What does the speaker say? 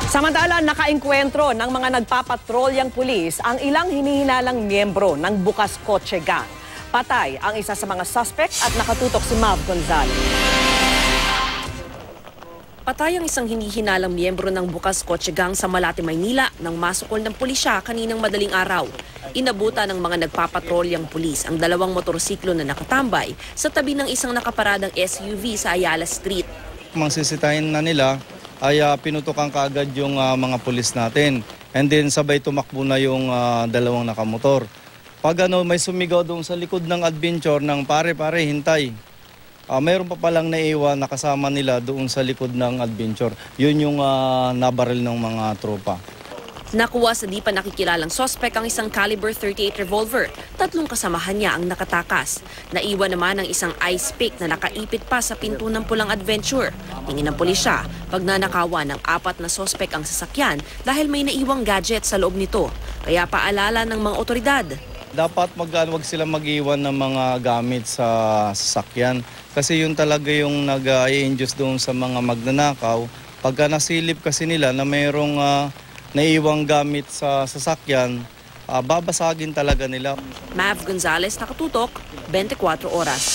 Samantala, nakaengkwentro ng mga nagpapatrolyang pulis ang ilang hinihinalang miyembro ng Bukas Kotse Gang. Patay ang isa sa mga suspect at nakatutok si Mav Gonzalez. Patay ang isang hinihinalang miyembro ng Bukas Kotse Gang sa Malate, Maynila nang masukol ng pulisya kaninang madaling araw. Inabutan ng mga nagpapatrolyang pulis ang dalawang motorsiklo na nakatambay sa tabi ng isang nakaparadang SUV sa Ayala Street. Mangsisitahin na nila ay pinutukan kaagad yung mga pulis natin. And then sabay tumakbo na yung dalawang nakamotor. Pag may sumigaw doon sa likod ng adventure ng pare, hintay. Mayroon pa palang naiwan na kasama nila doon sa likod ng adventure. Yun yung nabaril ng mga tropa. Nakuha sa di pa nakikilalang sospek ang isang caliber 38 revolver. 3 kasamahan niya ang nakatakas. Naiwan naman ang isang ice pick na nakaipit pa sa pinto ng pulang adventure. Tingin ng pulisya, pagnanakawan ng 4 na sospek ang sasakyan dahil may naiwang gadget sa loob nito. Kaya paalala ng mga otoridad. Dapat wag sila mag-iwan ng mga gamit sa sasakyan. Kasi yun talaga yung nag-i-induce doon sa mga magnanakaw. Pagka nasilip kasi nila na mayroong naiwang gamit sa sasakyan, babasagin talaga nila. Mav Gonzalez, nakatutok, 24 oras.